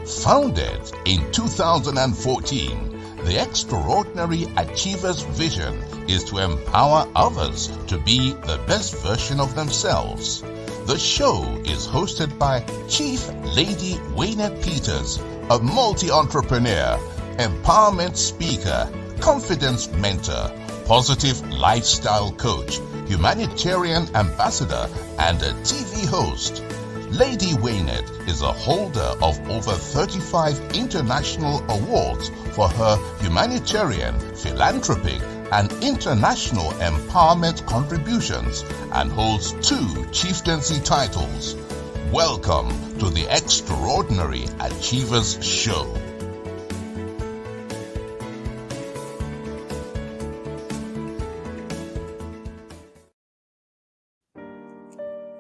Founded in 2014, the Extraordinary Achievers' vision is to empower others to be the best version of themselves. The show is hosted by Chief Lady Yaa Peters, a multi-entrepreneur, empowerment speaker, confidence mentor, positive lifestyle coach, humanitarian ambassador, and a TV host. Lady Yaa is a holder of over 35 international awards for her humanitarian, philanthropic, and international empowerment contributions and holds 2 chieftaincy titles. Welcome to the Extraordinary Achievers Show.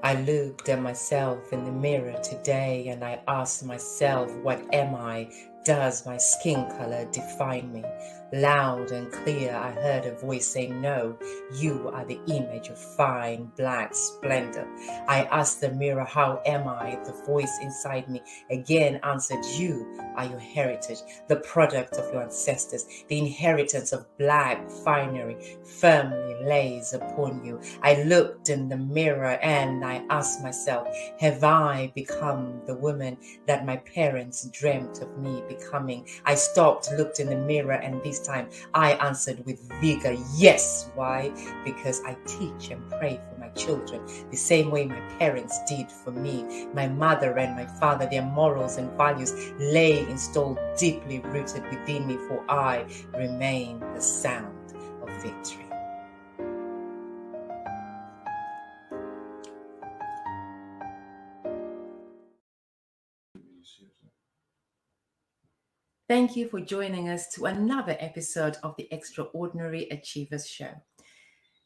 I looked at myself in the mirror today and I asked myself, what am I? Does my skin color define me? Loud and clear, I heard a voice say, no, you are the image of fine black splendor. I asked the mirror, how am I? The voice inside me again answered, you are your heritage, the product of your ancestors. The inheritance of black finery firmly lays upon you. I looked in the mirror and I asked myself, have I become the woman that my parents dreamt of me becoming? I stopped, looked in the mirror, and this time I answered with vigor, yes. Why? Because I teach and pray for my children the same way my parents did for me. My mother and my father, their morals and values lay installed deeply rooted within me, for I remain the sound of victory. Thank you for joining us to another episode of the Extraordinary Achievers Show,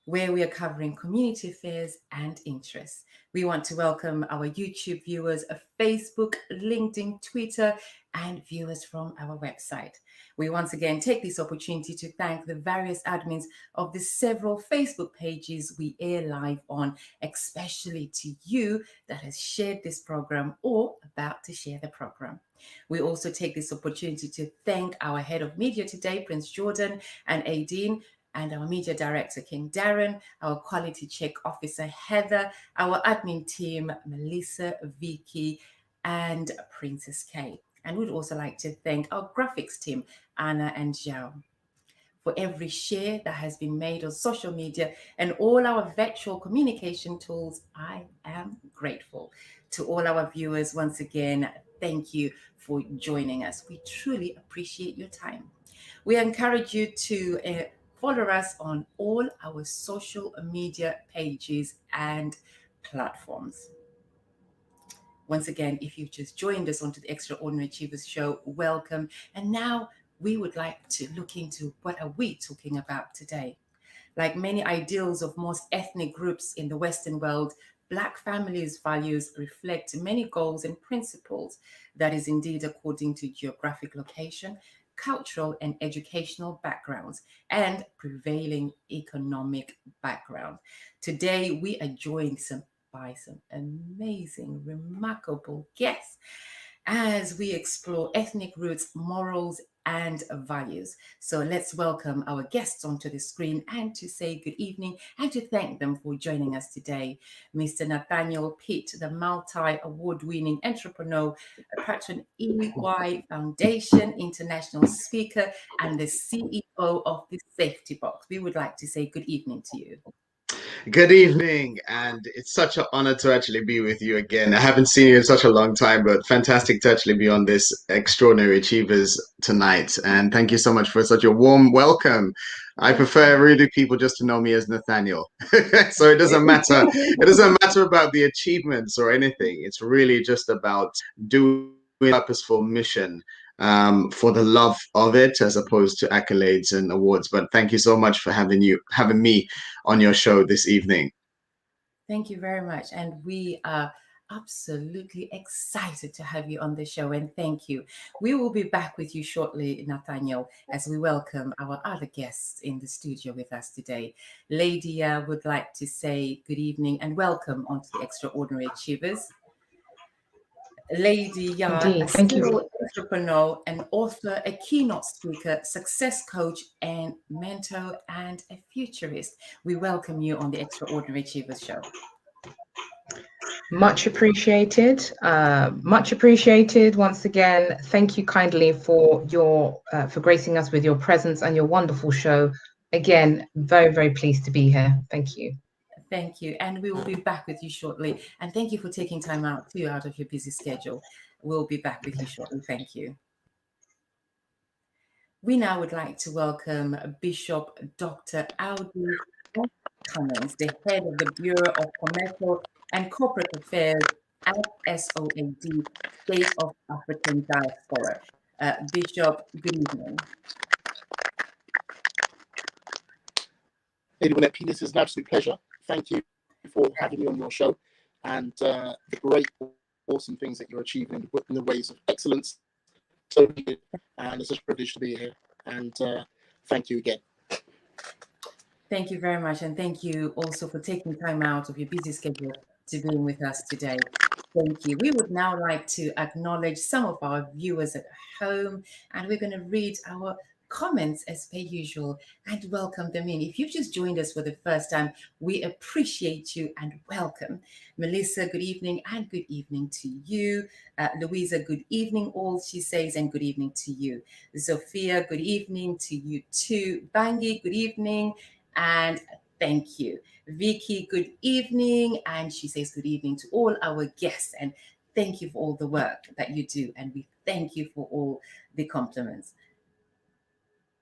where we are covering community affairs and interests. We want to welcome our YouTube viewers of Facebook, LinkedIn, Twitter, and viewers from our website. We once again take this opportunity to thank the various admins of the several Facebook pages we air live on, especially to you that has shared this program or about to share the program. We also take this opportunity to thank our head of media today, Prince Jordan and Aideen, and our media director, King Darren, our quality check officer, Heather, our admin team, Melissa, Vicky, and Princess K. And we'd also like to thank our graphics team, Anna and Zhao. For every share that has been made on social media and all our virtual communication tools, I am grateful. To all our viewers, once again, thank you for joining us. We truly appreciate your time. We encourage you to follow us on all our social media pages and platforms. Once again, if you've just joined us onto the Extraordinary Achievers Show, welcome. And now we would like to look into what are we talking about today. Like many ideals of most ethnic groups in the Western world, Black families' values reflect many goals and principles. That is indeed according to geographic location, cultural and educational backgrounds, and prevailing economic background. Today, we are joined by some amazing, remarkable guests as we explore ethnic roots, morals, and values. So let's welcome our guests onto the screen and to say good evening and to thank them for joining us today. Mr. Nathaniel Peat, the multi-award-winning entrepreneur, Patron EY Foundation, international speaker, and the CEO of the Safety Box. We would like to say good evening to you. Good evening, and it's such an honor to actually be with you again. I haven't seen you in such a long time, but fantastic to actually be on this Extraordinary Achievers tonight. And thank you so much for such a warm welcome. I prefer really people just to know me as Nathaniel. So it doesn't matter. It doesn't matter about the achievements or anything. It's really just about doing a purposeful mission for the love of it, as opposed to accolades and awards. But thank you so much for having me on your show this evening. Thank you very much. And we are absolutely excited to have you on the show, and thank you. We will be back with you shortly, Nathaniel, as we welcome our other guests in the studio with us today. Lady Yaa would like to say good evening and welcome onto the Extraordinary Achievers. Lady Yaa, Indeed. a Thank you. serial entrepreneur, an author, a keynote speaker, success coach, and mentor, and a futurist. We welcome you on the Extraordinary Achievers Show. Much appreciated. Much appreciated. Once again, thank you kindly for for gracing us with your presence and your wonderful show. Again, very, very pleased to be here. Thank you. Thank you. And we will be back with you shortly. And thank you for taking time out too out of your busy schedule. We'll be back with you shortly. Thank you. We now would like to welcome Bishop Dr. Audie Cummings, the head of the Bureau of Commercial and Corporate Affairs at SOAD, State of African Diaspora. Bishop, good evening. Lady Peat, this is an absolute pleasure. Thank you for having me on your show and the great, awesome things that you're achieving in the ways of excellence. So good, and it's such a privilege to be here. And thank you again. Thank you very much. And thank you also for taking time out of your busy schedule to being with us today. Thank you. We would now like to acknowledge some of our viewers at home, and we're going to read our comments as per usual and welcome them in. If you've just joined us for the first time, we appreciate you and welcome. Melissa, good evening, and good evening to you. Louisa, good evening all, she says, and good evening to you. Sophia, good evening to you too. Bangi, good evening, and thank you. Vicky, good evening, and she says good evening to all our guests, and thank you for all the work that you do, and we thank you for all the compliments.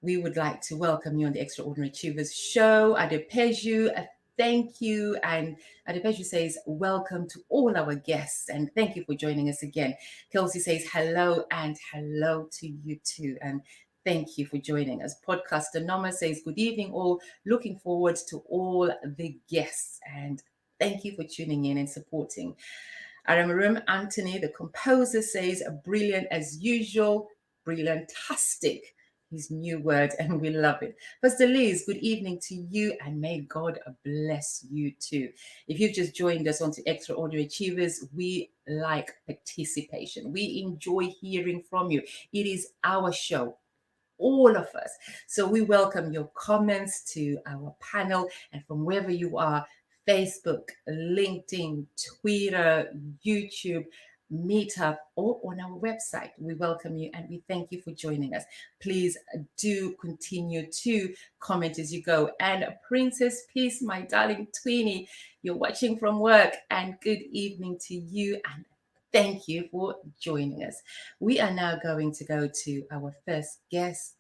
We would like to welcome you on the Extraordinary Achievers Show. Adepeju, thank you. And Adepeju says, welcome to all our guests. And thank you for joining us again. Kelsey says, hello and hello to you too. And thank you for joining us. Podcaster Noma says, good evening all. Looking forward to all the guests. And thank you for tuning in and supporting. Aramarum Anthony, the composer, says, brilliant as usual. Brilliantastic. His new word, and we love it. Pastor Liz, good evening to you, and may God bless you too. If you've just joined us onto Extraordinary Achievers, we like participation. We enjoy hearing from you. It is our show, all of us. So we welcome your comments to our panel, and from wherever you are, Facebook, LinkedIn, Twitter, YouTube, Meetup, or on our website. We welcome you and we thank you for joining us. Please do continue to comment as you go. And Princess Peace, my darling Tweenie, you're watching from work, and good evening to you, and thank you for joining us. We are now going to go to our first guest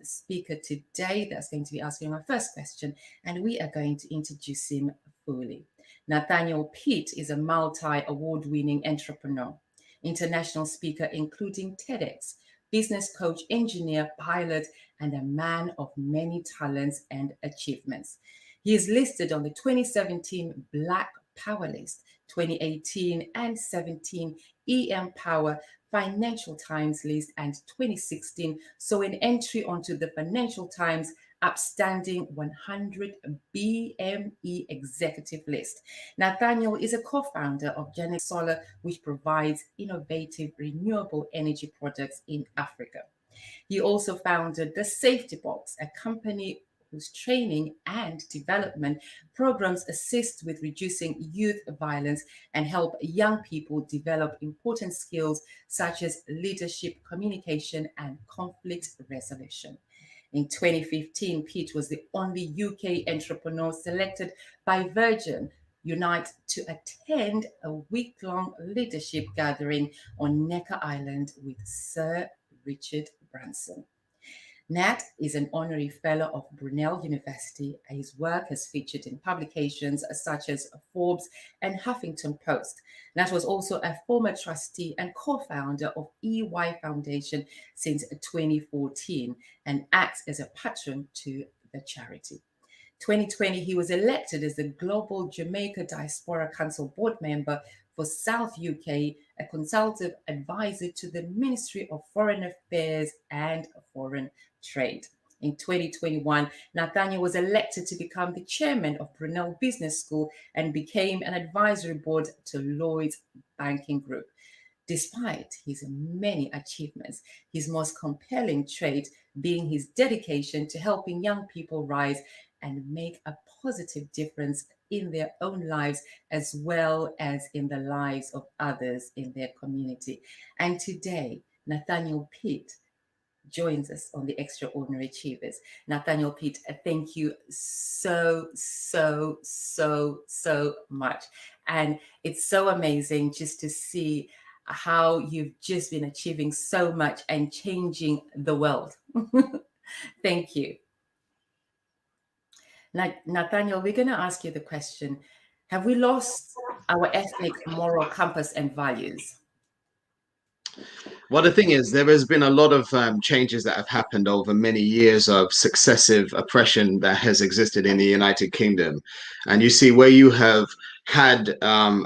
speaker today that's going to be asking our first question, and we are going to introduce him fully. Nathaniel Peat is a multi-award-winning entrepreneur, international speaker, including TEDx, business coach, engineer, pilot, and a man of many talents and achievements. He is listed on the 2017 Black Power List, 2018 and 17 EM Power Financial Times list, and 2016 saw an entry onto the Financial Times Upstanding 100 BME executive list. Nathaniel is a co-founder of Genex Solar, which provides innovative renewable energy products in Africa. He also founded the Safety Box, a company whose training and development programs assist with reducing youth violence and help young people develop important skills such as leadership, communication, and conflict resolution. In 2015, Peat was the only UK entrepreneur selected by Virgin Unite to attend a week-long leadership gathering on Necker Island with Sir Richard Branson. Nat is an honorary fellow of Brunel University. His work has featured in publications such as Forbes and Huffington Post. Nat was also a former trustee and co-founder of EY Foundation since 2014 and acts as a patron to the charity. 2020, he was elected as the Global Jamaica Diaspora Council board member for South UK, a consultative advisor to the Ministry of Foreign Affairs and Foreign Trade. In 2021, Nathaniel was elected to become the chairman of Brunel Business School and became an advisory board to Lloyd's Banking Group. Despite his many achievements, his most compelling trait being his dedication to helping young people rise and make a positive difference in their own lives as well as in the lives of others in their community. And today, Nathaniel Peat joins us on the Extraordinary Achievers. Nathaniel Peat, thank you so much. And it's so amazing just to see how you've just been achieving so much and changing the world. Thank you. Now, Nathaniel, we're going to ask you the question, have we lost our ethnic moral compass and values? Well, the thing is, there has been a lot of changes that have happened over many years of successive oppression that has existed in the United Kingdom. And you see where you have had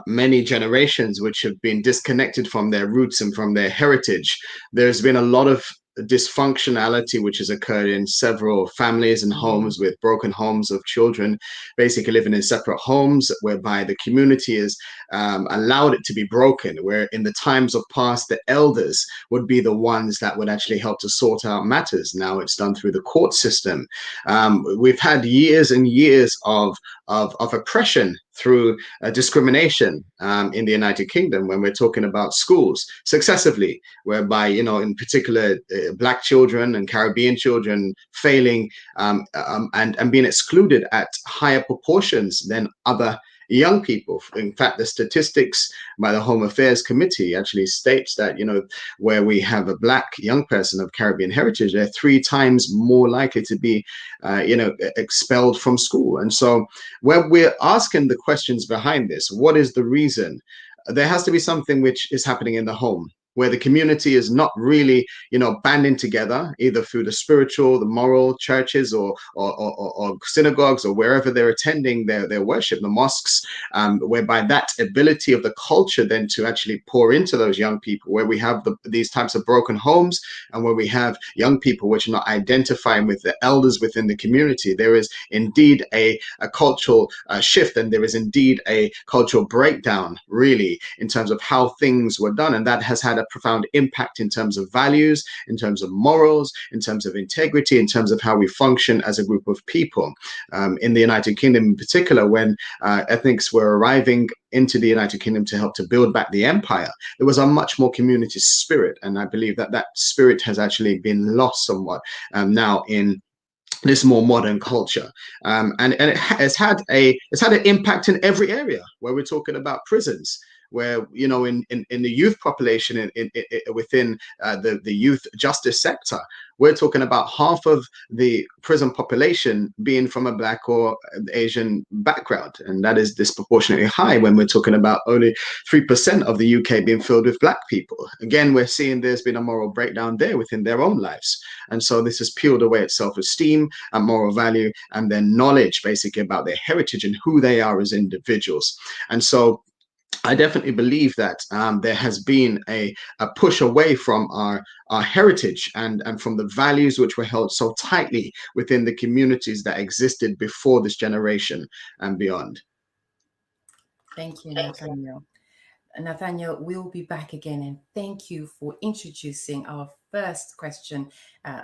many generations which have been disconnected from their roots and from their heritage. There's been a lot of dysfunctionality which has occurred in several families and homes, with broken homes of children basically living in separate homes, whereby the community is allowed it to be broken, where in the times of past the elders would be the ones that would actually help to sort out matters. Now it's done through the court system. We've had years and years of oppression through discrimination in the United Kingdom when we're talking about schools successively, whereby, you know, in particular Black children and Caribbean children failing and being excluded at higher proportions than other young people. In fact, the statistics by the Home Affairs Committee actually states that, you know, where we have a Black young person of Caribbean heritage, they're 3 times more likely to be, expelled from school. And so when we're asking the questions behind this, what is the reason? There has to be something which is happening in the home, where the community is not really, you know, banding together, either through the spiritual, the moral churches or synagogues or wherever they're attending their worship, the mosques, whereby that ability of the culture then to actually pour into those young people, where we have these types of broken homes and where we have young people which are not identifying with the elders within the community, there is indeed a cultural shift, and there is indeed a cultural breakdown, really, in terms of how things were done. And that has had a profound impact in terms of values, in terms of morals, in terms of integrity, in terms of how we function as a group of people. In the United Kingdom in particular, when ethnics were arriving into the United Kingdom to help to build back the empire, there was a much more community spirit. And I believe that that spirit has actually been lost somewhat now in this more modern culture, and it has had an impact in every area, where we're talking about prisons, where, you know, in the youth population, within the youth justice sector, we're talking about half of the prison population being from a Black or Asian background, and that is disproportionately high when we're talking about only 3% of the UK being filled with Black people. Again, we're seeing there's been a moral breakdown there within their own lives, and so this has peeled away at self-esteem and moral value and their knowledge, basically, about their heritage and who they are as individuals. And so I definitely believe that there has been a push away from our heritage and from the values which were held so tightly within the communities that existed before this generation and beyond. Thank you, Nathaniel. Nathaniel, we'll be back again, and thank you for introducing our first question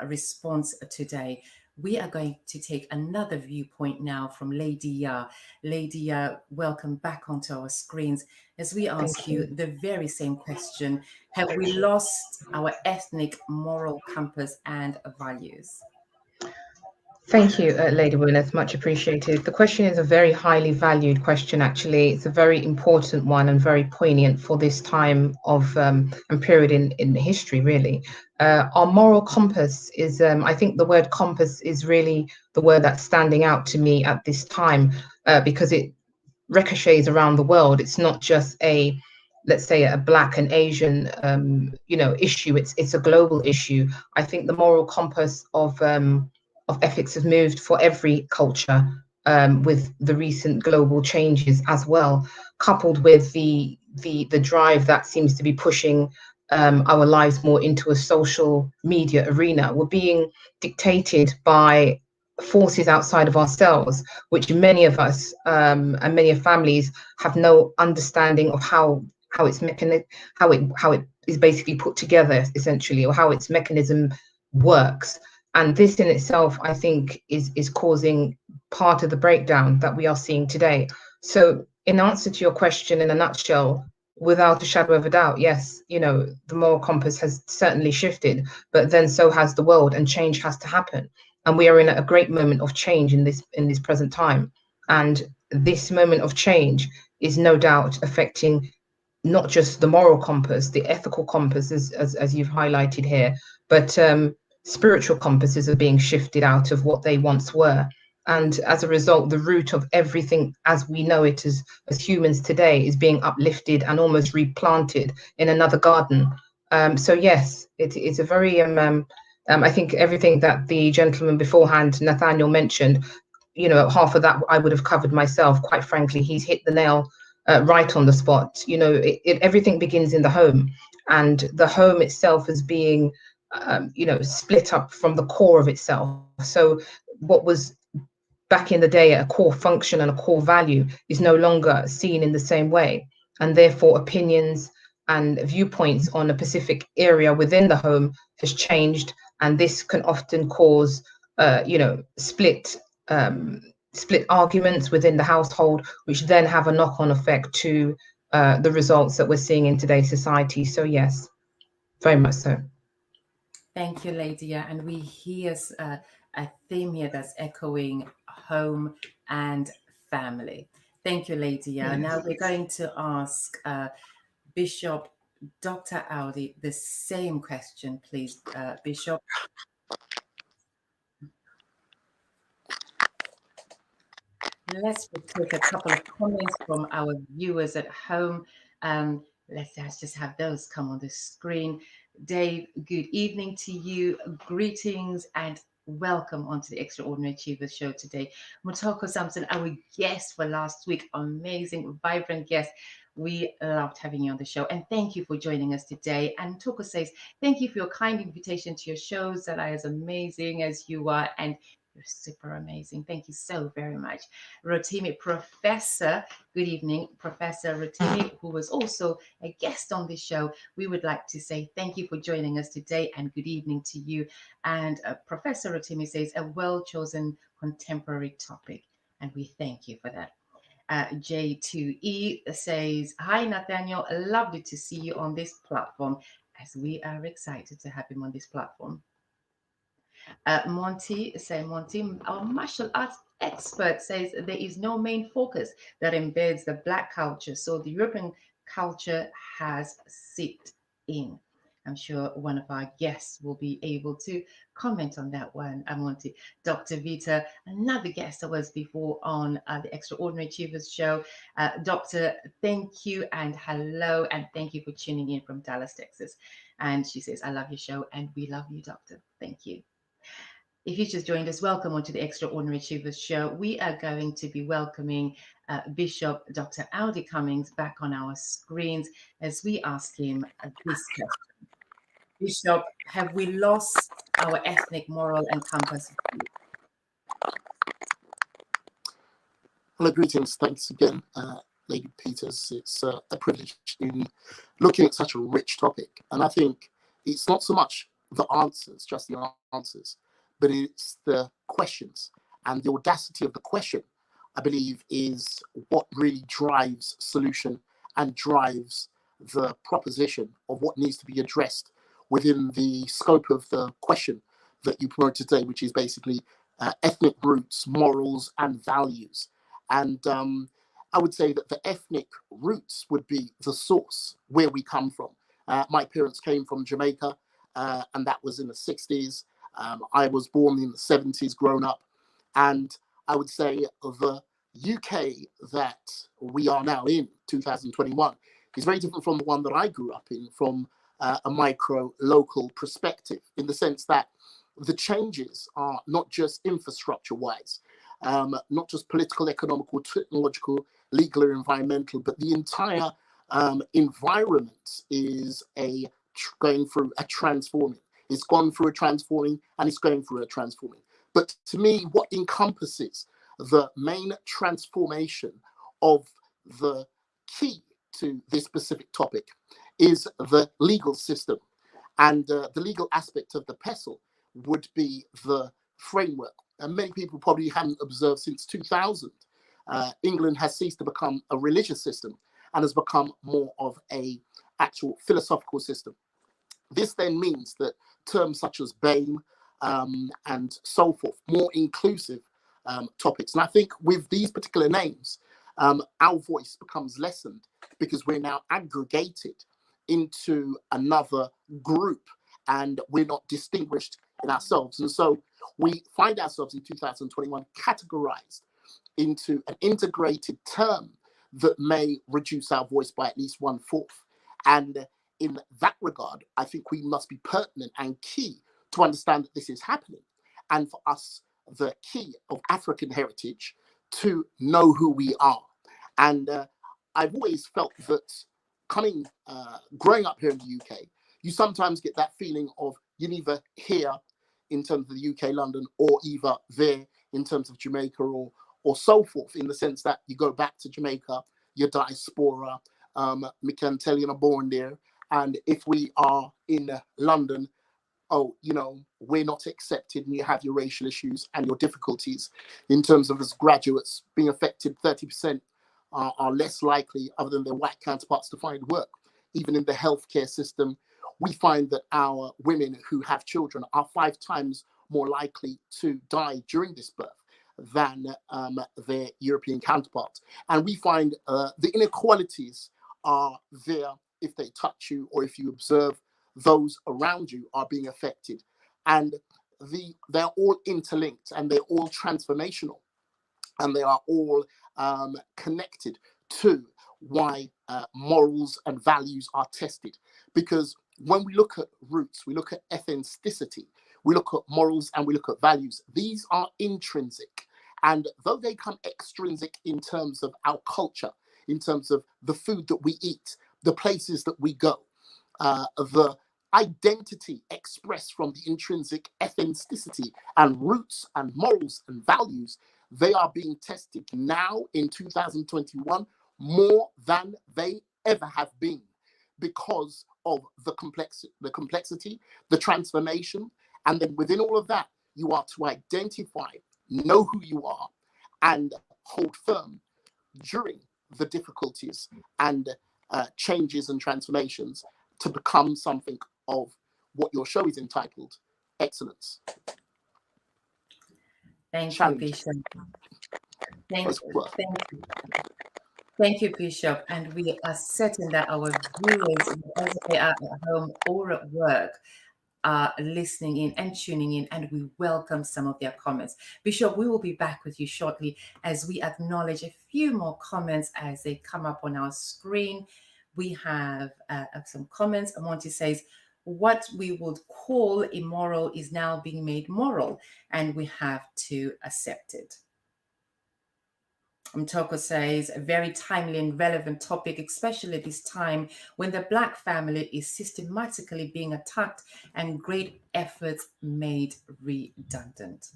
response today. We are going to take another viewpoint now from Lady Yaa. Lady Yaa, welcome back onto our screens as we ask you the very same question. Have we lost our ethnic moral compass and values? Thank you, Lady Gwyneth, much appreciated. The question is a very highly valued question, actually. It's a very important one and very poignant for this time of and period in history, really. Our moral compass is, I think the word compass is really the word that's standing out to me at this time, because it ricochets around the world. It's not just a, let's say, a Black and Asian, issue. It's a global issue. I think the moral compass of ethics has moved for every culture, with the recent global changes as well, coupled with the drive that seems to be pushing our lives more into a social media arena. We're being dictated by forces outside of ourselves, which many of us and many families have no understanding of how how it is basically put together, essentially, or how its mechanism works. And this in itself, I think, is causing part of the breakdown that we are seeing today. So in answer to your question, in a nutshell, without a shadow of a doubt, yes, the moral compass has certainly shifted, but then so has the world, and change has to happen. And we are in a great moment of change in this present time. And this moment of change is no doubt affecting not just the moral compass, the ethical compass, as you've highlighted here, but spiritual compasses are being shifted out of what they once were. And as a result, the root of everything as we know it as humans today is being uplifted and almost replanted in another garden. So yes, it's a very, I think everything that the gentleman beforehand, Nathaniel, mentioned, half of that I would have covered myself. Quite frankly, he's hit the nail right on the spot. Everything begins in the home, and the home itself is being split up from the core of itself. So what was back in the day a core function and a core value is no longer seen in the same way, and therefore opinions and viewpoints on a specific area within the home has changed, and this can often cause split arguments within the household, which then have a knock-on effect to the results that we're seeing in today's society. So yes, very much so. Thank you, Lady Yaa. And we hear a theme here that's echoing home and family. Thank you, Lady Yaa. Yes. Now we're going to ask Bishop Dr. Audie the same question, please, Bishop. Let's take a couple of comments from our viewers at home. Let's just have those come on the screen. Dave, good evening to you. Greetings and welcome onto the Extraordinary Achievers show today. Mutoko Sampson, our guest for last week, amazing, vibrant guest. We loved having you on the show, and thank you for joining us today. And Toko says, thank you for your kind invitation to your shows that are as amazing as you are, and you're super amazing. Thank you so very much. Rotimi, Professor, good evening, Professor Rotimi, who was also a guest on this show. We would like to say thank you for joining us today, and good evening to you. And Professor Rotimi says, a well-chosen contemporary topic, and we thank you for that. J2E says, hi, Nathaniel, lovely to see you on this platform, as we are excited to have him on this platform. Monty, our martial arts expert, says there is no main focus that embeds the Black culture, so the European culture has seeped in. I'm sure one of our guests will be able to comment on that one, Monty. Dr. Vita, another guest that was before on the Extraordinary Achievers show. Doctor, thank you and hello, and thank you for tuning in from Dallas, Texas. And she says, I love your show, and we love you, Doctor. Thank you. If you just joined us, welcome onto the Extraordinary Achievers show. We are going to be welcoming Bishop Dr. Audie Cummings back on our screens as we ask him this question. Bishop, have we lost our ethnic, moral, and compass? Hello, greetings. Thanks again, Lady Peters. It's a privilege in looking at such a rich topic. And I think it's not so much the answers, just the answers, but it's the questions. And the audacity of the question, I believe, is what really drives solution and drives the proposition of what needs to be addressed within the scope of the question that you promote today, which is basically ethnic roots, morals, and values. And I would say that the ethnic roots would be the source where we come from. My parents came from Jamaica, and that was in the 60s. I was born in the 70s, grown up. And I would say the UK that we are now in, 2021, is very different from the one that I grew up in, from a micro local perspective, in the sense that the changes are not just infrastructure wise, not just political, economical, technological, legal, or environmental, but the entire environment is going through a transforming. It's gone through a transforming, and it's going through a transforming. But to me, what encompasses the main transformation of the key to this specific topic is the legal system. And the legal aspect of the PESL would be the framework. And many people probably haven't observed since 2000. England has ceased to become a religious system and has become more of a actual philosophical system. This then means that terms such as BAME and so forth, more inclusive topics. And I think with these particular names, our voice becomes lessened because we're now aggregated into another group and we're not distinguished in ourselves. And so we find ourselves in 2021 categorized into an integrated term that may reduce our voice by at least 1/4. And in that regard, I think we must be pertinent and key to understand that this is happening. And for us, the key of African heritage to know who we are. And I've always felt that growing up here in the UK, you sometimes get that feeling of you're either here in terms of the UK, London, or either there in terms of Jamaica or so forth, in the sense that you go back to Jamaica, your diaspora, we can tell you're born there. And if we are in London, oh, you know, we're not accepted, and you have your racial issues and your difficulties in terms of as graduates being affected. 30% are less likely, other than their white counterparts, to find work. Even in the healthcare system, we find that our women who have children are 5 times more likely to die during this birth than their European counterparts. And we find the inequalities are there if they touch you or if you observe those around you are being affected. And they're all interlinked and they're all transformational and they are all connected to why morals and values are tested. Because when we look at roots, we look at ethnicity, we look at morals and we look at values. These are intrinsic. And though they come extrinsic in terms of our culture, in terms of the food that we eat, the places that we go, the identity expressed from the intrinsic ethnicity and roots and morals and values, they are being tested now in 2021 more than they ever have been because of the complexity, the transformation. And then within all of that, you are to identify, know who you are, and hold firm during the difficulties and changes and transformations to become something of what your show is entitled, excellence. Thank you, Bishop. Thank you, Bishop. And we are certain that our viewers, as they are at home or at work, are listening in and tuning in, and we welcome some of their comments. Bishop, we will be back with you shortly as we acknowledge a few more comments as they come up on our screen. We have some comments. Monty says, what we would call immoral is now being made moral, and we have to accept it. Mtoko says, a very timely and relevant topic, especially this time when the Black family is systematically being attacked and great efforts made redundant.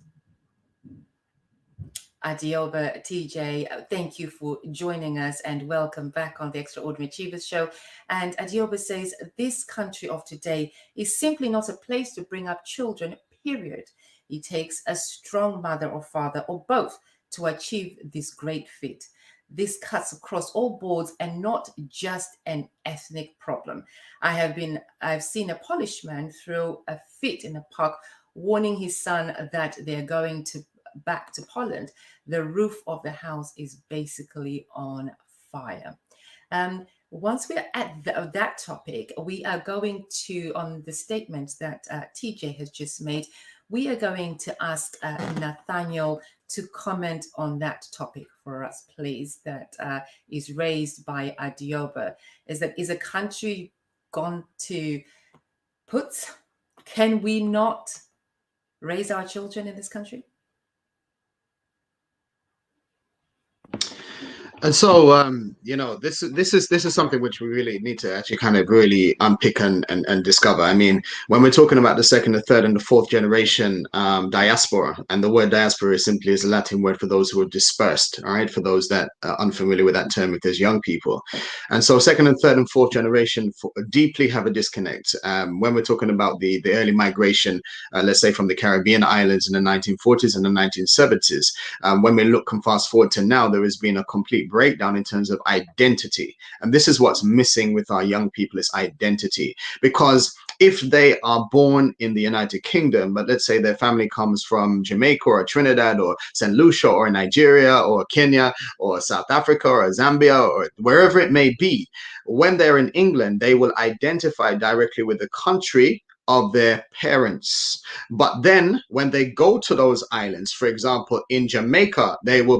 Adioba, TJ, thank you for joining us and welcome back on the Extraordinary Achievers Show. And Adioba says, this country of today is simply not a place to bring up children, period. It takes a strong mother or father or both to achieve this great feat. This cuts across all boards and not just an ethnic problem. I've seen a Polish man throw a fit in a park, warning his son that they're going back to Poland. The roof of the house is basically on fire. Once we're at that topic, we are going to, on the statement that TJ has just made, we are going to ask Nathaniel to comment on that topic for us, please, that is raised by Adioba. Is a country gone to put? Can we not raise our children in this country? And so, this is something which we really need to actually kind of really unpick and discover. I mean, when we're talking about the second, the third, and the fourth generation diaspora, and the word diaspora simply is a Latin word for those who are dispersed. All right, for those that are unfamiliar with that term, because young people, and so second and third and fourth generation deeply have a disconnect. When we're talking about the early migration, let's say from the Caribbean islands in the 1940s and the 1970s. When we look and fast forward to now, there has been a complete breakdown in terms of identity. And this is what's missing with our young people, is identity. Because if they are born in the United Kingdom, but let's say their family comes from Jamaica or Trinidad or St. Lucia or Nigeria or Kenya or South Africa or Zambia or wherever it may be, when they're in England, they will identify directly with the country of their parents. But then when they go to those islands, for example, in Jamaica, they'll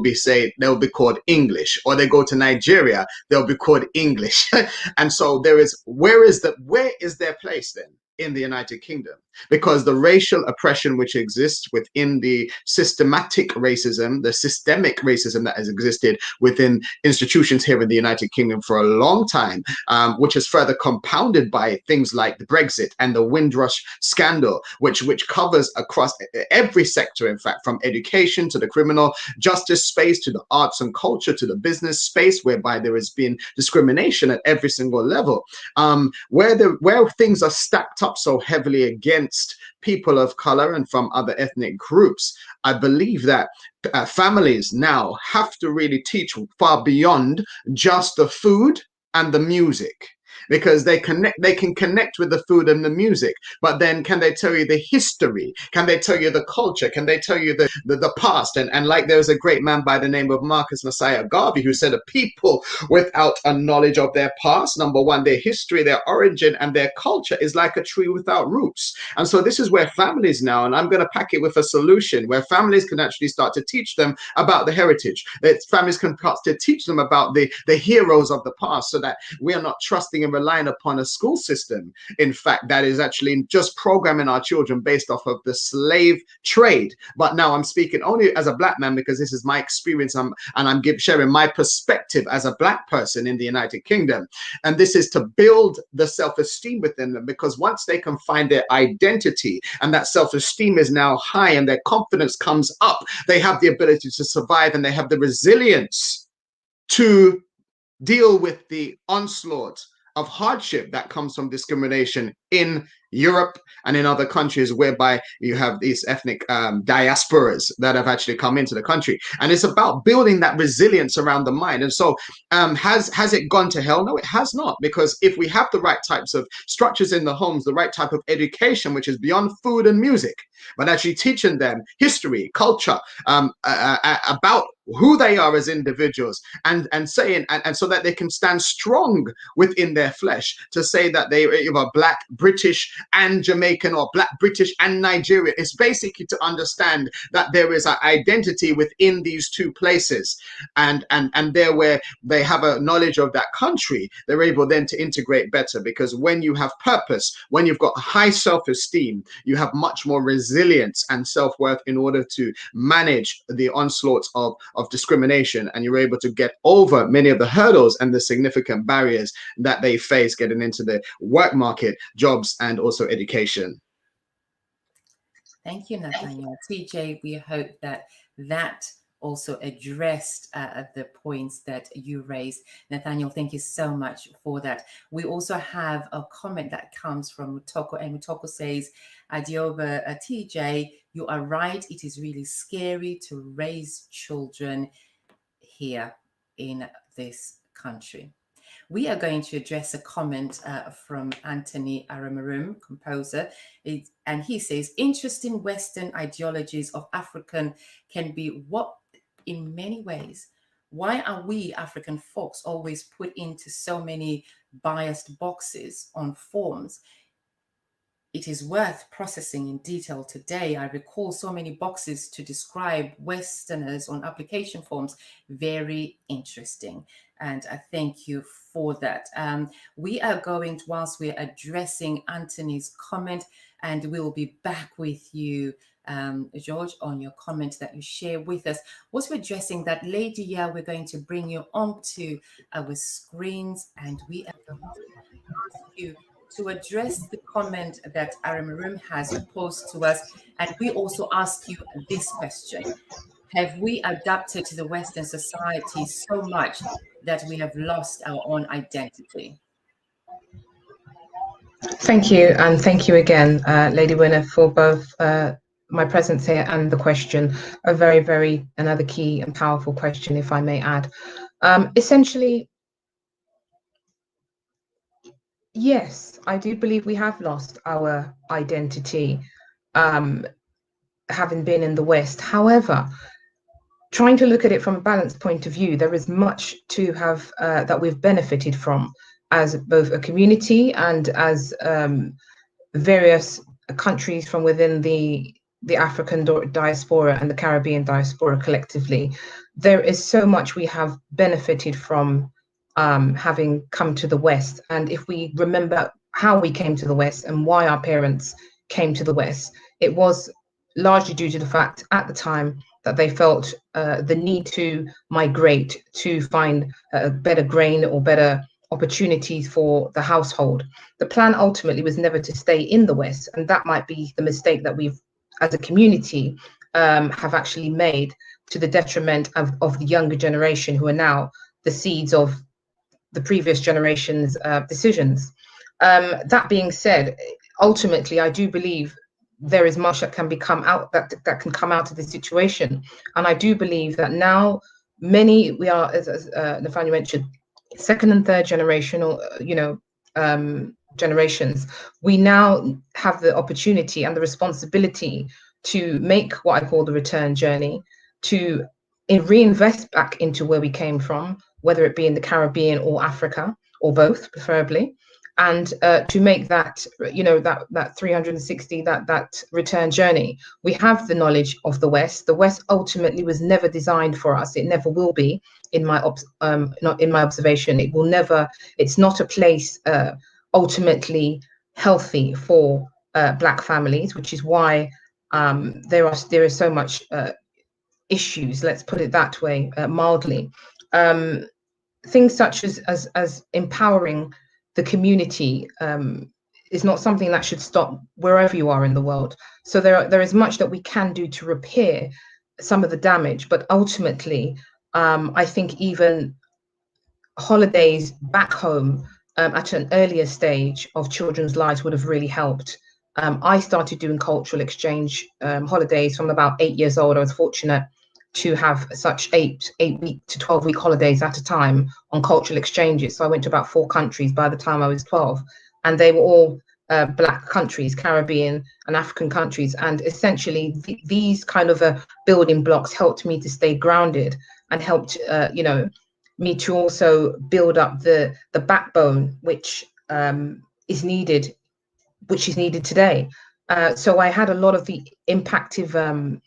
be called English, or they go to Nigeria, they'll be called English. And so where is their place then in the United Kingdom? Because the racial oppression which exists within the systemic racism that has existed within institutions here in the United Kingdom for a long time, which is further compounded by things like the Brexit and the Windrush scandal, which covers across every sector, in fact, from education to the criminal justice space to the arts and culture to the business space, whereby there has been discrimination at every single level, where things are stacked up so heavily against people of color and from other ethnic groups. I believe that families now have to really teach far beyond just the food and the music, because they can connect with the food and the music, but then can they tell you the history? Can they tell you the culture? Can they tell you the past? And like there was a great man by the name of Marcus Messiah Garvey who said, a people without a knowledge of their past, number one, their history, their origin, and their culture is like a tree without roots. And so this is where families now, and I'm going to pack it with a solution, where families can actually start to teach them about the heritage, that families can start to teach them about the heroes of the past, so that we are not trusting and relying upon a school system, in fact, that is actually just programming our children based off of the slave trade. But now I'm speaking only as a black man, because this is my experience, and I'm sharing my perspective as a black person in the United Kingdom. And this is to build the self-esteem within them, because once they can find their identity and that self-esteem is now high and their confidence comes up, they have the ability to survive, and they have the resilience to deal with the onslaught of hardship that comes from discrimination in Europe and in other countries, whereby you have these ethnic diasporas that have actually come into the country. And it's about building that resilience around the mind. And so has it gone to hell? No, it has not, because if we have the right types of structures in the homes, the right type of education, which is beyond food and music, but actually teaching them history, culture, about who they are as individuals, and saying, and so that they can stand strong within their flesh to say that they are Black, British, and Jamaican, or Black, British, and Nigerian. It's basically to understand that there is an identity within these two places, and there, where they have a knowledge of that country, they're able then to integrate better. Because when you have purpose, when you've got high self-esteem, you have much more resilience and self-worth in order to manage the onslaughts of discrimination, and you're able to get over many of the hurdles and the significant barriers that they face getting into the work market, jobs, and also education. Thank you, Nathaniel. TJ, we hope that also addressed the points that you raised. Nathaniel, thank you so much for that. We also have a comment that comes from Mutoko, and Mutoko says, Adioba, TJ, you are right. It is really scary to raise children here in this country. We are going to address a comment from Anthony Aramarum, composer, and he says, interesting Western ideologies of African can be what, in many ways, why are we African folks always put into so many biased boxes on forms? It is worth processing in detail today. I recall so many boxes to describe Westerners on application forms. Very interesting. And I thank you for that. We are going to, whilst we're addressing Anthony's comment, and we'll be back with you George, on your comment that you share with us. Was we're addressing that, Lady Yaa, we're going to bring you onto our screens, and we are going to ask you to address the comment that Aramarum has posed to us. And we also ask you this question: have we adapted to the Western society so much that we have lost our own identity? Thank you, and thank you again, Lady Winner, for both my presence here and the question. A very, another key and powerful question, if I may add. Essentially, yes, I do believe we have lost our identity, having been in the West. However, trying to look at it from a balanced point of view, there is much to have that we've benefited from as both a community and as various countries from within the African diaspora and the Caribbean diaspora collectively. There is so much we have benefited from having come to the West. And if we remember how we came to the West and why our parents came to the West, it was largely due to the fact at the time that they felt the need to migrate to find a better grain or better opportunities for the household. The plan ultimately was never to stay in the West, and that might be the mistake that we've, as a community, have actually made to the detriment of the younger generation, who are now the seeds of the previous generation's decisions. That being said, ultimately, I do believe there is much that can become out that can come out of this situation, and I do believe that now we are, as Nathaniel mentioned, second and third generational, generations. We now have the opportunity and the responsibility to make what I call the return journey, to reinvest back into where we came from, whether it be in the Caribbean or Africa, or both, preferably, and to make that, that 360, that return journey. We have the knowledge of the West. The West ultimately was never designed for us. It never will be, in my not in my observation. It will never. It's not a place ultimately healthy for Black families, which is why there is so much issues. Let's put it that way, mildly. Things such as empowering the community is not something that should stop wherever you are in the world. So there is much that we can do to repair some of the damage, but ultimately, I think even holidays back home at an earlier stage of children's lives would have really helped. I started doing cultural exchange holidays from about 8 years old. I was fortunate to have such 8-week to 12-week holidays at a time on cultural exchanges. So I went to about 4 countries by the time I was 12, and they were all Black countries, Caribbean and African countries. And essentially these kind of building blocks helped me to stay grounded and helped, me to also build up the backbone, which is needed today. So I had a lot of the impactive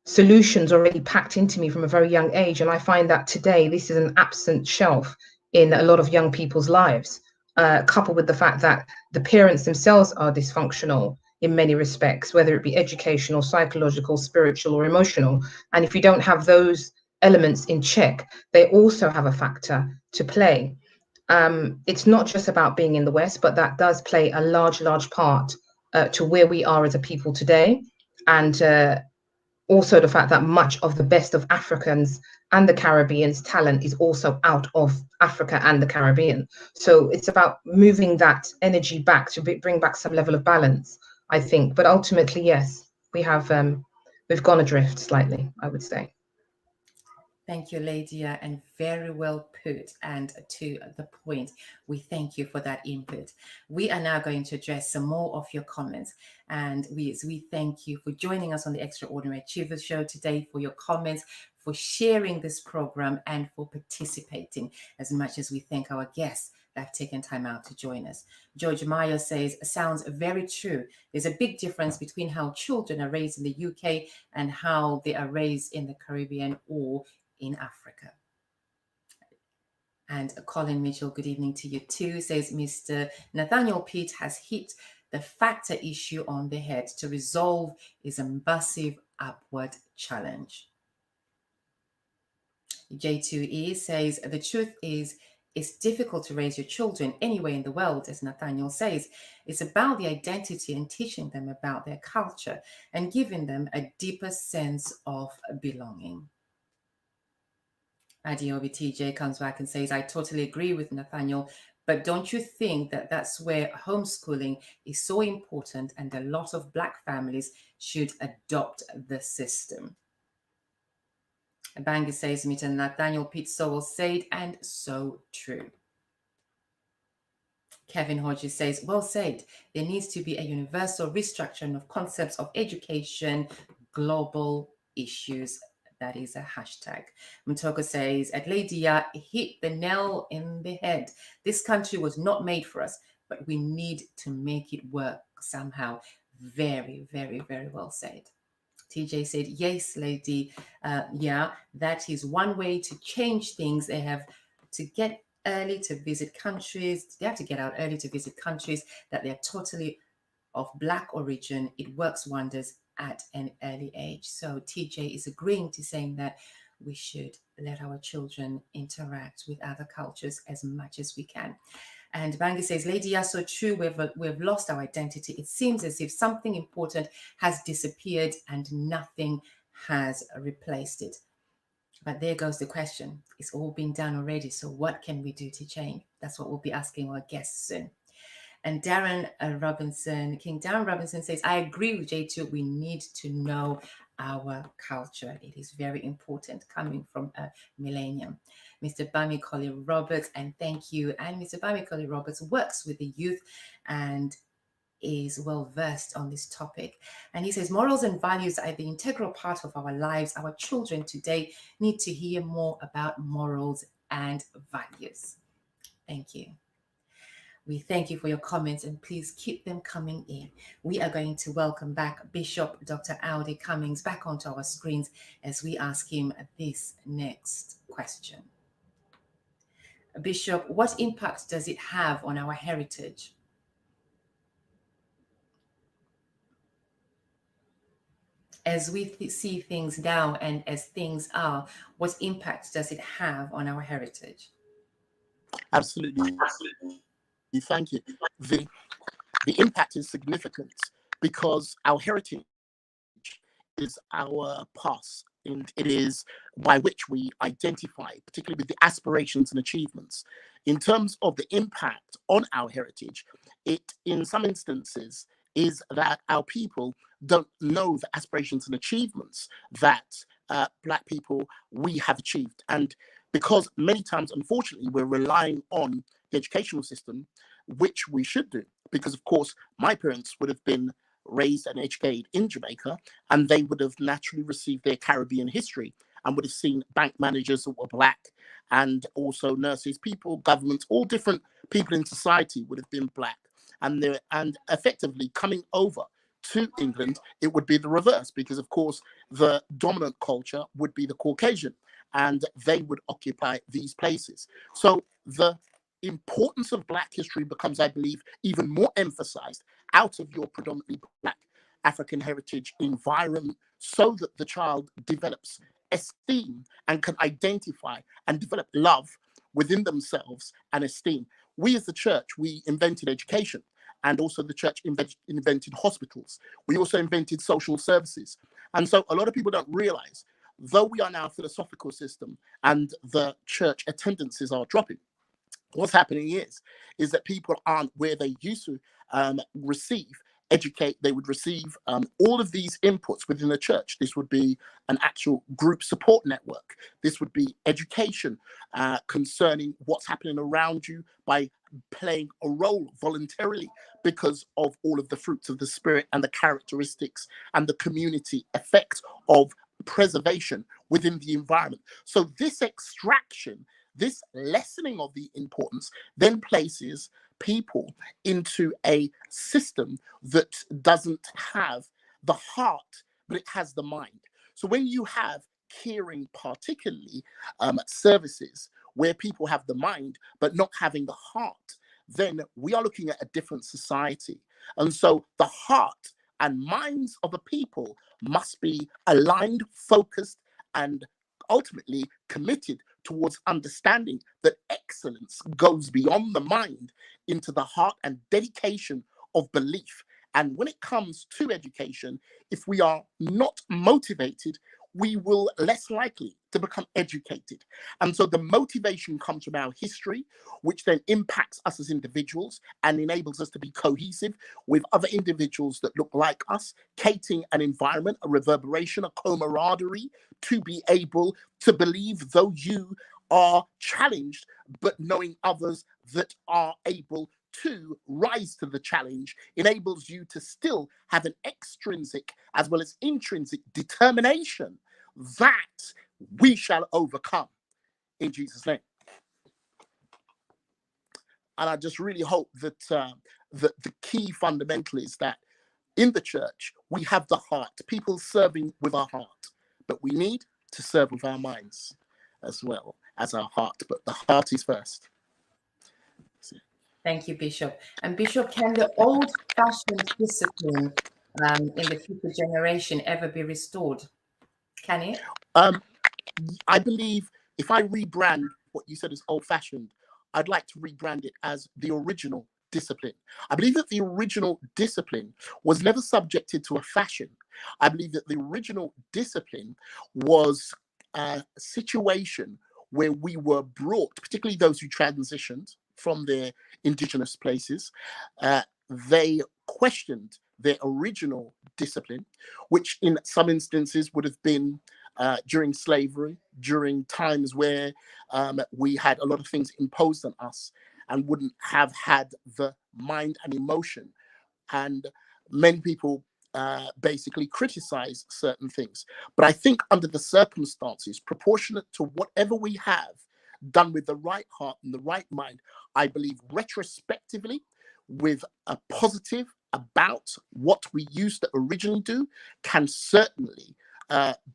solutions already packed into me from a very young age. And I find that today, this is an absent shelf in a lot of young people's lives, coupled with the fact that the parents themselves are dysfunctional in many respects, whether it be educational, psychological, spiritual, or emotional. And if you don't have those elements in check, they also have a factor to play. It's not just about being in the West, but that does play a large part to where we are as a people today. And also the fact that much of the best of Africans and the Caribbean's talent is also out of Africa and the Caribbean. So it's about moving that energy back to bring back some level of balance, I think. But ultimately, yes, we've gone adrift slightly, I would say. Thank you, Lady Yaa, and very well put and to the point. We thank you for that input. We are now going to address some more of your comments, and we thank you for joining us on the Extraordinary Achievers Show today, for your comments, for sharing this program, and for participating, as much as we thank our guests that have taken time out to join us. George Meyer says, sounds very true. There's a big difference between how children are raised in the UK and how they are raised in the Caribbean or in Africa. And Colin Mitchell, good evening to you too, says Mr. Nathaniel Peat has hit the factor issue on the head to resolve is a massive upward challenge. J2E says, the truth is, it's difficult to raise your children anywhere in the world, as Nathaniel says. It's about the identity and teaching them about their culture and giving them a deeper sense of belonging. AIIB TJ comes back and says, I totally agree with Nathaniel, but don't you think that that's where homeschooling is so important and a lot of Black families should adopt the system? Bangi says, Mr. Nathaniel Peat, so well said and so true. Kevin Hodges says, well said. There needs to be a universal restructuring of concepts of education, global issues. That is a hashtag. Mutoko says, at Lady Yaa hit the nail in the head. This country was not made for us, but we need to make it work somehow. Very, very, very well said. TJ said, yes, Lady Yaa, that is one way to change things. They have to get early to visit countries. They have to get out early to visit countries that they're totally of Black origin. It works wonders at an early age. So TJ is agreeing to saying that we should let our children interact with other cultures as much as we can. And Bangi says, Lady Yaa, so true, we've lost our identity. It seems as if something important has disappeared and nothing has replaced it. But there goes the question. It's all been done already. So what can we do to change? That's what we'll be asking our guests soon. And Darren Robinson, King Darren Robinson says, I agree with J2. We need to know our culture. It is very important coming from a millennium. Mr. Bami Collie Roberts, and thank you. And Mr. Bami Collie Roberts works with the youth and is well versed on this topic. And he says, morals and values are the integral part of our lives. Our children today need to hear more about morals and values. Thank you. We thank you for your comments and please keep them coming in. We are going to welcome back Bishop Dr. Audie Cummings back onto our screens as we ask him this next question. Bishop, what impact does it have on our heritage? As we see things now and as things are, what impact does it have on our heritage? Absolutely. Thank you. The impact is significant because our heritage is our past, and it is by which we identify, particularly with the aspirations and achievements. In terms of the impact on our heritage, it, in some instances, is that our people don't know the aspirations and achievements that Black people, we have achieved. And because many times, unfortunately, we're relying on the educational system, which we should do, because of course, my parents would have been raised and educated in Jamaica, and they would have naturally received their Caribbean history and would have seen bank managers that were Black, and also nurses, people, governments, all different people in society would have been Black. And effectively coming over to England, it would be the reverse, because of course, the dominant culture would be the Caucasian, and they would occupy these places. So the importance of Black history becomes, I believe, even more emphasized out of your predominantly Black African heritage environment, so that the child develops esteem and can identify and develop love within themselves and esteem. We as the church, we invented education, and also the church invented hospitals. We also invented social services. And so a lot of people don't realize, though we are now a philosophical system and the church attendances are dropping, what's happening is that people aren't where they used to educate. They would receive all of these inputs within the church. This would be an actual group support network. This would be education concerning what's happening around you by playing a role voluntarily, because of all of the fruits of the Spirit and the characteristics and the community effect of preservation within the environment. So this extraction, this lessening of the importance, then places people into a system that doesn't have the heart, but it has the mind. So when you have caring, particularly services where people have the mind but not having the heart, then we are looking at a different society. And so the heart and minds of the people must be aligned, focused, and ultimately committed towards understanding that excellence goes beyond the mind into the heart and dedication of belief. And when it comes to education, if we are not motivated, we will less likely to become educated. And so the motivation comes from our history, which then impacts us as individuals and enables us to be cohesive with other individuals that look like us, creating an environment, a reverberation, a camaraderie to be able to believe, though you are challenged, but knowing others that are able to rise to the challenge enables you to still have an extrinsic as well as intrinsic determination that we shall overcome in Jesus' name. And I just really hope that the key fundamental is that in the church, we have the heart, people serving with our heart, but we need to serve with our minds as well as our heart, but the heart is first. Thank you, Bishop. And Bishop, can the old-fashioned discipline in the future generation ever be restored? Can it? I believe if I rebrand what you said as old-fashioned, I'd like to rebrand it as the original discipline. I believe that the original discipline was never subjected to a fashion. I believe that the original discipline was a situation where we were brought, particularly those who transitioned from their indigenous places, they questioned their original discipline, which in some instances would have been during slavery, during times where we had a lot of things imposed on us and wouldn't have had the mind and emotion. And many people basically criticize certain things. But I think under the circumstances, proportionate to whatever we have done with the right heart and the right mind, I believe retrospectively, with a positive about what we used to originally do, can certainly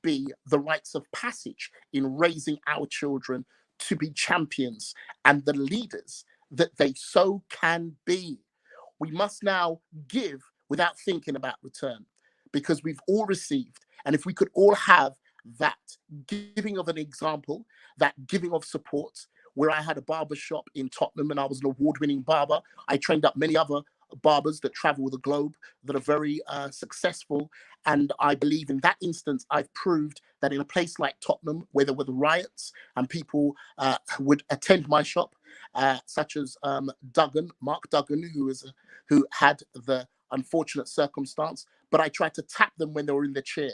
be the rites of passage in raising our children to be champions and the leaders that they so can be. We must now give without thinking about return, because we've all received. And if we could all have that giving of an example, that giving of support, where I had a barber shop in Tottenham and I was an award-winning barber. I trained up many other barbers that travel the globe that are very successful. And I believe in that instance, I've proved that in a place like Tottenham, where there were the riots and people would attend my shop, such as Mark Duggan, who had the unfortunate circumstance, but I tried to tap them when they were in the chair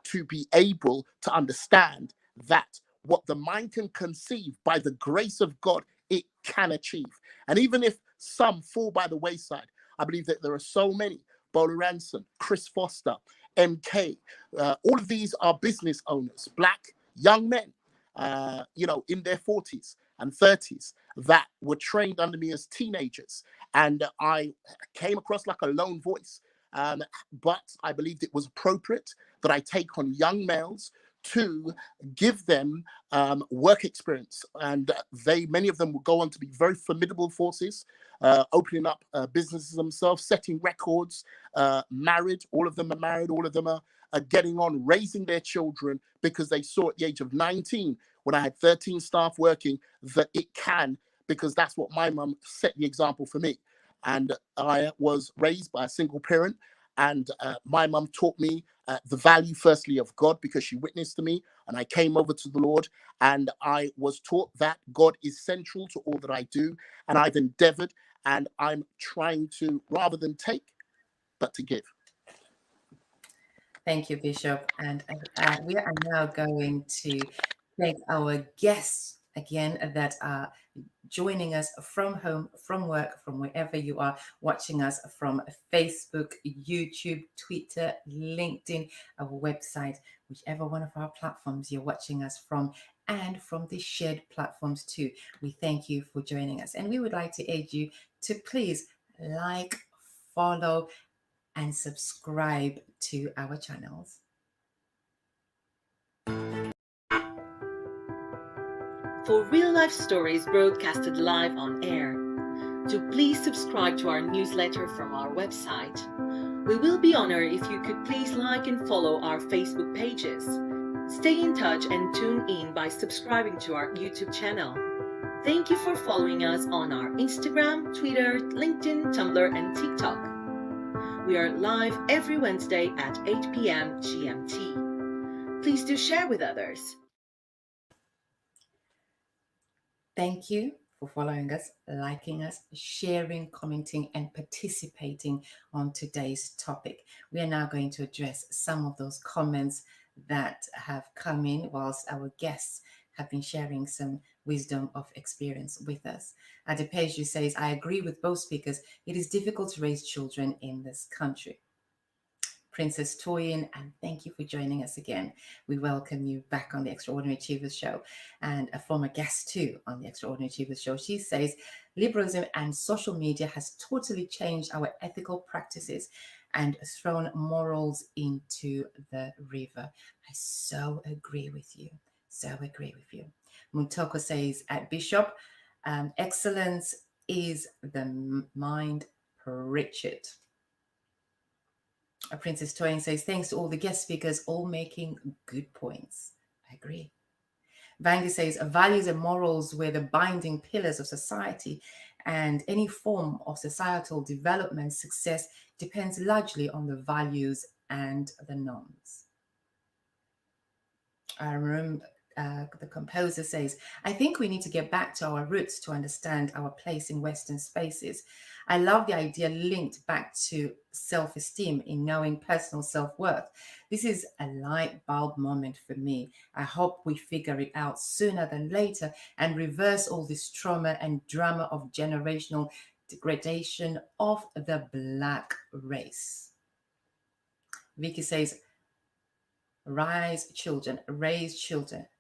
to be able to understand that what the mind can conceive by the grace of God, it can achieve. And even if some fall by the wayside, I believe that there are so many, Bola Ranson, Chris Foster, MK, all of these are business owners, black young men, in their 40s and 30s that were trained under me as teenagers. And I came across like a lone voice. But I believed it was appropriate that I take on young males to give them work experience. And many of them will go on to be very formidable forces, opening up businesses themselves, setting records, married. All of them are married. All of them are getting on, raising their children, because they saw at the age of 19, when I had 13 staff working, that it can, because that's what my mum set the example for me. And I was raised by a single parent, and my mum taught me the value, firstly, of God, because she witnessed to me, and I came over to the Lord, and I was taught that God is central to all that I do, and I've endeavored, and I'm trying to, rather than take, but to give. Thank you, Bishop. And we are now going to thank our guests again that are joining us from home, from work, from wherever you are watching us, from Facebook, YouTube, Twitter, LinkedIn, our website, whichever one of our platforms you're watching us from, and from the shared platforms too. We thank you for joining us. And we would like to urge you to please like, follow, and subscribe to our channels. For real-life stories broadcasted live on air, to please subscribe to our newsletter from our website. We will be honored if you could please like and follow our Facebook pages. Stay in touch and tune in by subscribing to our YouTube channel. Thank you for following us on our Instagram, Twitter, LinkedIn, Tumblr, and TikTok. We are live every Wednesday at 8 p.m. GMT. Please do share with others. Thank you for following us, liking us, sharing, commenting, and participating on today's topic. We are now going to address some of those comments that have come in whilst our guests have been sharing some wisdom of experience with us. Adepeju says, I agree with both speakers. It is difficult to raise children in this country. Princess Toyin, and thank you for joining us again. We welcome you back on the Extraordinary Achievers Show, and a former guest too on the Extraordinary Achievers Show. She says, liberalism and social media has totally changed our ethical practices and thrown morals into the river. I so agree with you. So agree with you. Mutoko says, at Bishop, excellence is the mind Pritchard. Princess Toyin says, thanks to all the guest speakers, all making good points. I agree. Vangi says, values and morals were the binding pillars of society, and any form of societal development success depends largely on the values and the norms. The composer says, I think we need to get back to our roots to understand our place in Western spaces. I love the idea linked back to self-esteem in knowing personal self-worth. This is a light bulb moment for me. I hope we figure it out sooner than later and reverse all this trauma and drama of generational degradation of the Black race. Vicky says, raise children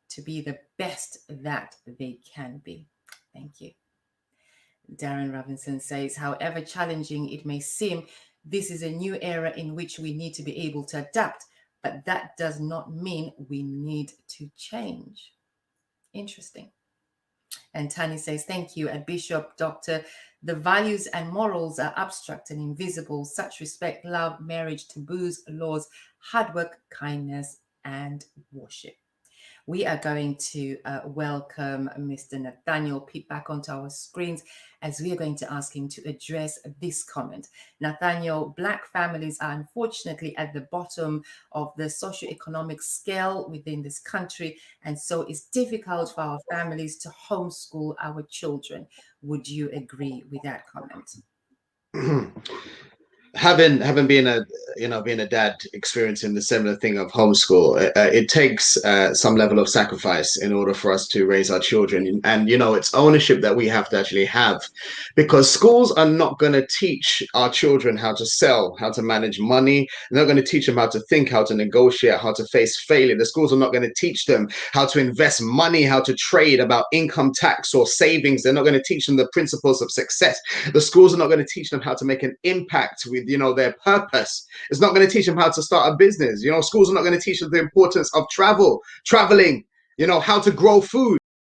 to be the best that they can be. Thank you. Darren Robinson says, however challenging it may seem, this is a new era in which we need to be able to adapt, but that does not mean we need to change. Interesting. And Tani says, thank you. And Bishop, Doctor, the values and morals are abstract and invisible. Such respect, love, marriage, taboos, laws, hard work, kindness, and worship. We are going to welcome Mr. Nathaniel Peat back onto our screens as we are going to ask him to address this comment. Nathaniel, Black families are unfortunately at the bottom of the socioeconomic scale within this country, and so it's difficult for our families to homeschool our children. Would you agree with that comment? Having been a dad, experiencing the similar thing of homeschool, it takes some level of sacrifice in order for us to raise our children, and it's ownership that we have to actually have, because schools are not going to teach our children how to sell, how to manage money. They're not going to teach them how to think, how to negotiate, how to face failure. The schools are not going to teach them how to invest money, how to trade, about income tax or savings. They're not going to teach them the principles of success. The schools are not going to teach them how to make an impact with their purpose. It's not going to teach them how to start a business. Schools are not going to teach them the importance of traveling, how to grow food.